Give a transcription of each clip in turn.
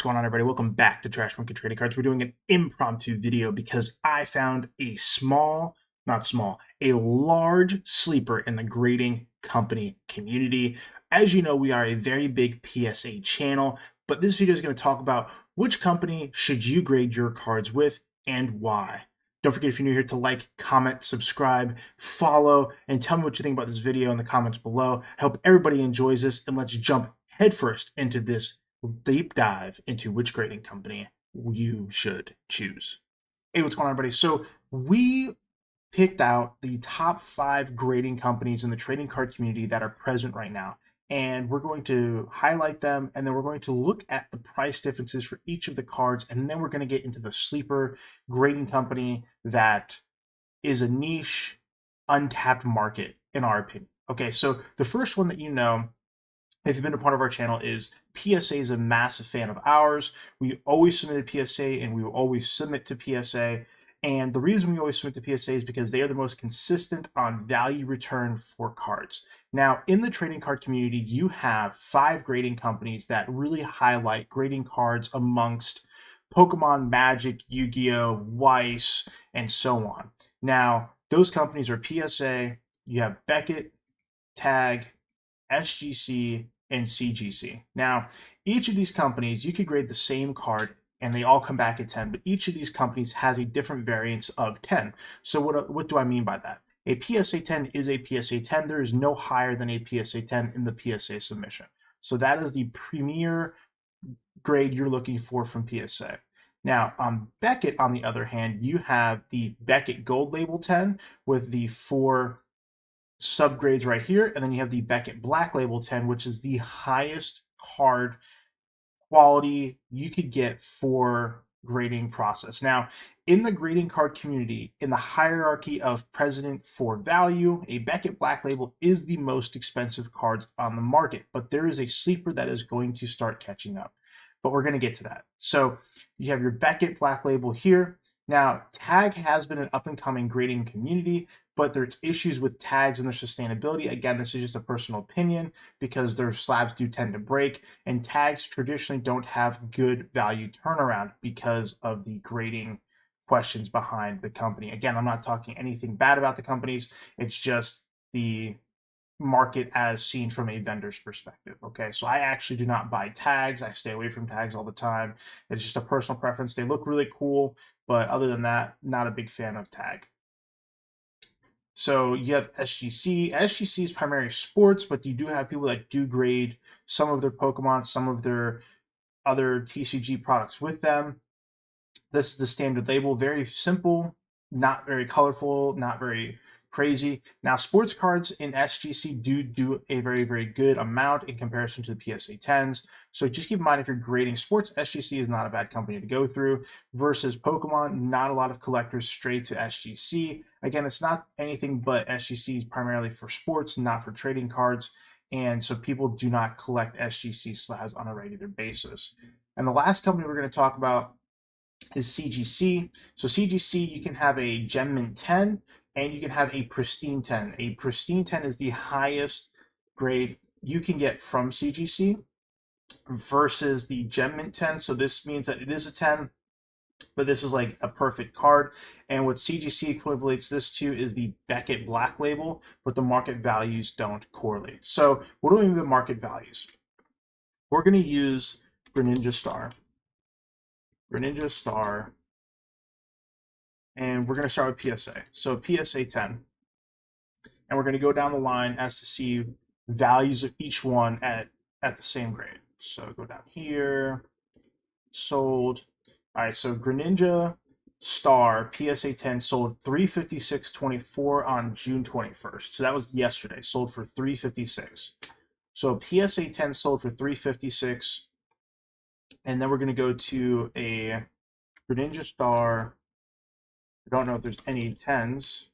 going on, everybody? Welcome back to Trash Market Trading Cards. We're doing an impromptu video because I found a a large sleeper in the grading company community. As you know, we are a very big PSA channel, but this video is going to talk about which company should you grade your cards with and why. Don't forget, if you're new here, to like, comment, subscribe, follow, and tell me what you think about this video in the comments below. I hope everybody enjoys this, and let's jump headfirst into this deep dive into which grading company you should choose. Hey, what's going on, everybody? So we picked out the top 5 grading companies in the trading card community that are present right now. And we're going to highlight them, and then we're going to look at the price differences for each of the cards, and then we're going to get into the sleeper grading company that is a niche, untapped market, in our opinion. Okay, so the first one that you know, if you've been a part of our channel, is PSA is a massive fan of ours. We always submit a PSA, and we will always submit to PSA. And the reason we always submit to PSA is because they are the most consistent on value return for cards. Now, in the trading card community, you have 5 grading companies that really highlight grading cards amongst Pokemon, Magic, Yu-Gi-Oh, Weiss, and so on. Now, those companies are PSA, you have Beckett, Tag, SGC, and CGC. Now, each of these companies, you could grade the same card and they all come back at 10, but each of these companies has a different variance of 10. So what do I mean by that? A PSA 10 is a PSA 10. There is no higher than a PSA 10 in the PSA submission. So that is the premier grade you're looking for from PSA. Now, on Beckett, on the other hand, you have the Beckett Gold Label 10 with the 4 subgrades right here, and then you have the Beckett Black Label 10, which is the highest card quality you could get for grading process. Now, in the grading card community, in the hierarchy of precedent for value, a Beckett Black Label is the most expensive cards on the market, but there is a sleeper that is going to start catching up. But we're going to get to that. So you have your Beckett Black Label here. Now, Tag has been an up-and-coming grading community, but there's issues with tags and their sustainability. Again, this is just a personal opinion because their slabs do tend to break, and tags traditionally don't have good value turnaround because of the grading questions behind the company. Again, I'm not talking anything bad about the companies. It's just the market as seen from a vendor's perspective. Okay, so I actually do not buy tags. I stay away from tags all the time. It's just a personal preference. They look really cool, but other than that, not a big fan of tag. So you have SGC. SGC is primarily sports, but you do have people that do grade some of their Pokemon, some of their other TCG products with them. This is the standard label. Very simple, not very colorful, not very crazy. Now, sports cards in SGC do a very, very good amount in comparison to the PSA 10s. So just keep in mind, if you're grading sports, SGC is not a bad company to go through. Versus Pokemon, not a lot of collectors stray to SGC. Again, it's not anything but SGC is primarily for sports, not for trading cards. And so people do not collect SGC slabs on a regular basis. And the last company we're going to talk about is CGC. So CGC, you can have a Gem Mint 10 and you can have a Pristine 10. A Pristine 10 is the highest grade you can get from CGC versus the Gem Mint 10. So this means that it is a 10, but this is like a perfect card. And what CGC equates this to is the Beckett Black Label, but the market values don't correlate. So what do we mean by market values? We're going to use Greninja Star. And we're going to start with PSA. So PSA 10. And we're going to go down the line as to see values of each one at the same grade. So go down here, sold. All right, so Greninja Star PSA 10 sold 356.24 on June 21st. So that was yesterday, sold for 356. So PSA 10 sold for 356. And then we're going to go to a Greninja Star. I don't know if there's any 10s.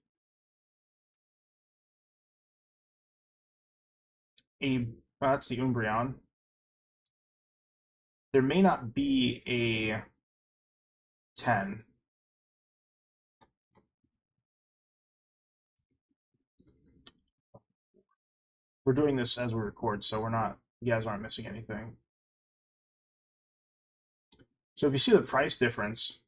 That's the Umbreon. There may not be a 10. We're doing this as we record, so you guys aren't missing anything. So if you see the price difference,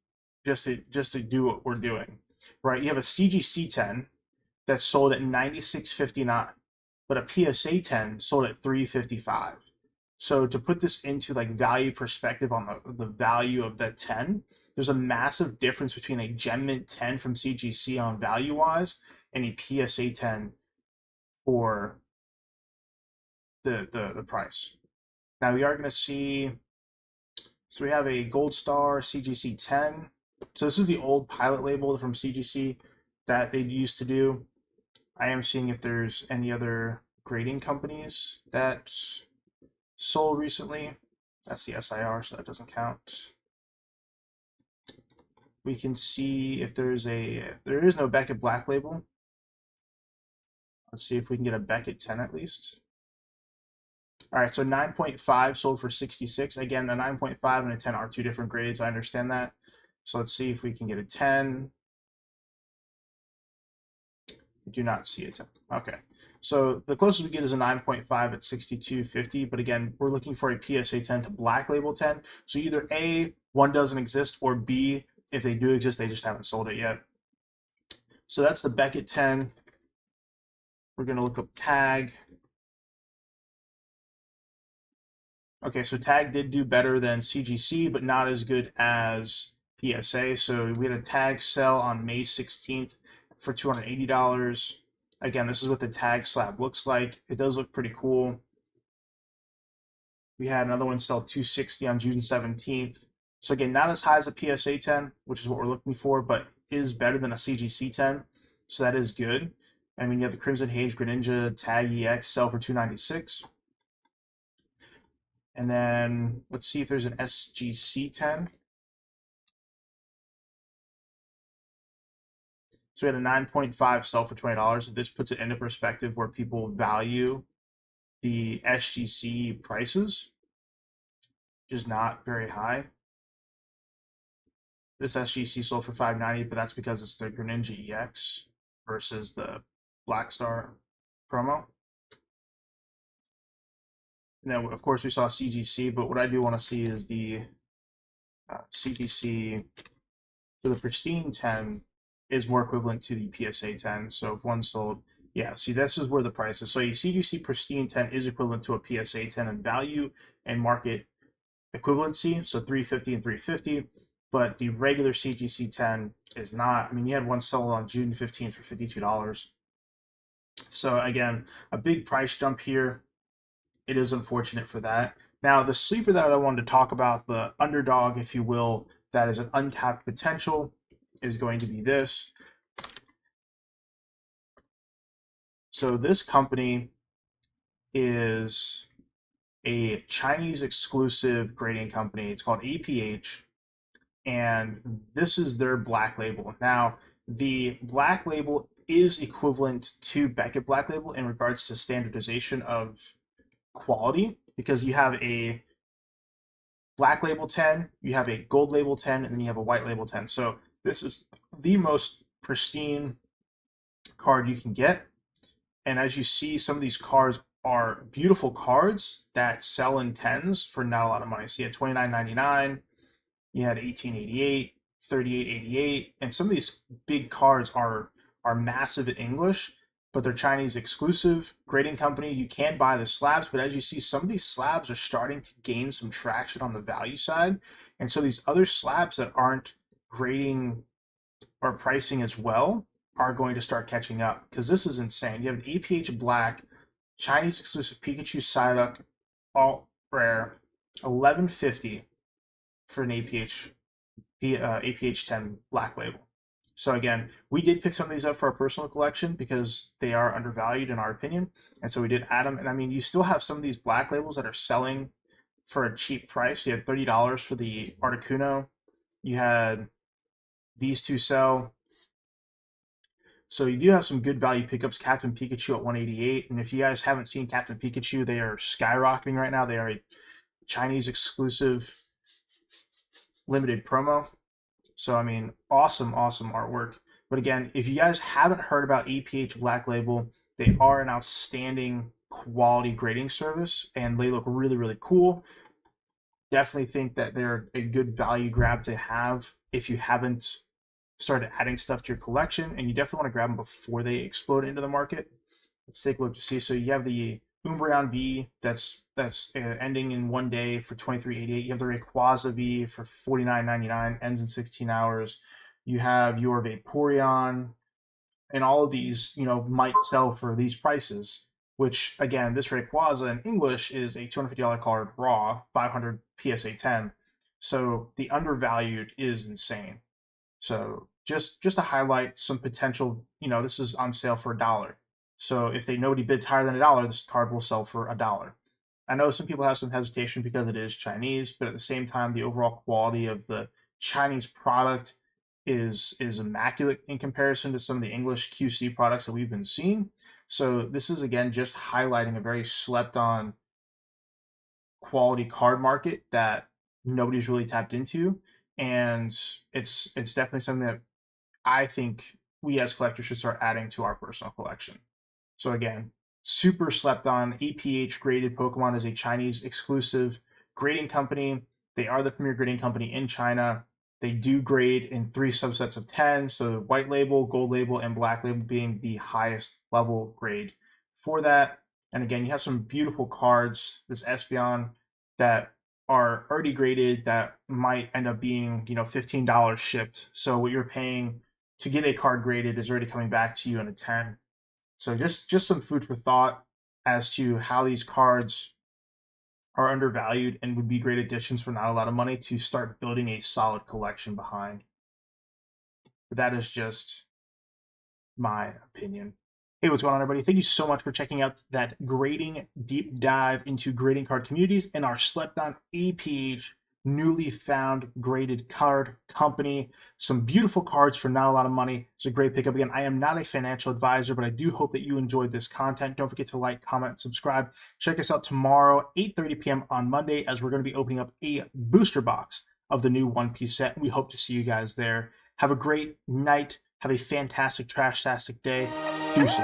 just to do what we're doing, right? You have a CGC 10 that's sold at $96.59, but a PSA 10 sold at $355. So to put this into like value perspective on the value of that 10, there's a massive difference between a Gem Mint 10 from CGC on value wise and a PSA 10 for the price. Now we are going to see, so we have a Gold Star CGC 10. So this is the old pilot label from CGC that they used to do. I am seeing if there's any other grading companies that sold recently. That's the SIR, so that doesn't count. We can see if there is no Beckett Black Label. Let's see if we can get a Beckett 10 at least. All right, so 9.5 sold for 66. Again, a 9.5 and a 10 are two different grades. I understand that. So let's see if we can get a 10. We do not see a 10. Okay. So the closest we get is a 9.5 at 62.50. But again, we're looking for a PSA 10 to Black Label 10. So either A, one doesn't exist, or B, if they do exist, they just haven't sold it yet. So that's the Beckett 10. We're going to look up Tag. Okay, so Tag did do better than CGC, but not as good as PSA. So we had a Tag sell on May 16th for $280. Again, this is what the Tag slab looks like. It does look pretty cool. We had another one sell $260 on June 17th. So again, not as high as a PSA 10, which is what we're looking for, but is better than a CGC 10. So that is good. I mean, you have the Crimson Haze Greninja Tag EX sell for $296. And then let's see if there's an SGC 10. So we had a 9.5 sell for $20. This puts it into perspective where people value the SGC prices, which is not very high. This SGC sold for $590, but that's because it's the Greninja EX versus the Black Star promo. Now, of course, we saw CGC, but what I do want to see is the CGC for the Pristine 10 is more equivalent to the PSA 10. So if one sold, yeah, see, this is where the price is. So a CGC Pristine 10 is equivalent to a PSA 10 in value and market equivalency, so $350 and $350. But the regular CGC 10 is not. I mean, you had one sell on June 15th for $52. So again, a big price jump here. It is unfortunate for that. Now, the sleeper that I wanted to talk about, the underdog, if you will, that is an untapped potential, is going to be this. So this company is a Chinese exclusive grading company. It's called APH, and this is their Black Label. Now, the Black Label is equivalent to Beckett Black Label in regards to standardization of quality, because you have a Black Label 10, you have a Gold Label 10, and then you have a White Label 10. So this is the most pristine card you can get. And as you see, some of these cards are beautiful cards that sell in tens for not a lot of money. So you had $29.99, you had $18.88, $38.88, and some of these big cards are massive in English, but they're Chinese exclusive grading company. You can buy the slabs, but as you see, some of these slabs are starting to gain some traction on the value side. And so these other slabs that aren't grading or pricing as well are going to start catching up, because this is insane. You have an APH Black, Chinese exclusive Pikachu Psyduck, all rare, $11.50 for an APH 10 Black Label. So again, we did pick some of these up for our personal collection because they are undervalued in our opinion, and so we did add them. And I mean, you still have some of these Black Labels that are selling for a cheap price. You had $30 for the Articuno. You had these two sell. So you do have some good value pickups. Captain Pikachu at $188, and if you guys haven't seen Captain Pikachu, they are skyrocketing right now. They are a Chinese exclusive limited promo. So, I mean, awesome artwork. But again, if you guys haven't heard about APH Black Label, they are an outstanding quality grading service, and they look really cool. definitely think that they're a good value grab to have if you haven't started adding stuff to your collection, and you definitely want to grab them before they explode into the market. Let's take a look to see. So you have the Umbreon V that's ending in 1 day for 23.88. You have the Rayquaza V for 49.99, ends in 16 hours. You have your Vaporeon, and all of these, might sell for these prices. Which again, this Rayquaza in English is a $250 card raw, 500 PSA 10. So the undervalued is insane. So just to highlight some potential, this is on sale for $1. So if nobody bids higher than $1, this card will sell for $1. I know some people have some hesitation because it is Chinese, but at the same time, the overall quality of the Chinese product is immaculate in comparison to some of the English QC products that we've been seeing. So this is again just highlighting a very slept on quality card market that nobody's really tapped into, and it's definitely something that I think we as collectors should start adding to our personal collection. So again, super slept on. APH Graded Pokemon is a Chinese exclusive grading company. They are the premier grading company in China. They do grade in 3 subsets of 10, so white label, gold label, and black label being the highest level grade for that. And again, you have some beautiful cards, this Espeon, that are already graded that might end up being, $15 shipped. So what you're paying to get a card graded is already coming back to you in a 10. So just some food for thought as to how these cards are undervalued and would be great additions for not a lot of money to start building a solid collection behind. But that is just my opinion. Hey, what's going on, everybody? Thank you so much for checking out that grading deep dive into grading card communities and our slept on APH newly found graded card company. Some beautiful cards for not a lot of money. It's a great pickup. Again, I am not a financial advisor, but I do hope that you enjoyed this content. Don't forget to like, comment, subscribe. Check us out tomorrow, 8:30 p.m. on Monday, as we're going to be opening up a booster box of the new One Piece set. We hope to see you guys there. Have a great night. Have a fantastic, trash-tastic day. Deuces.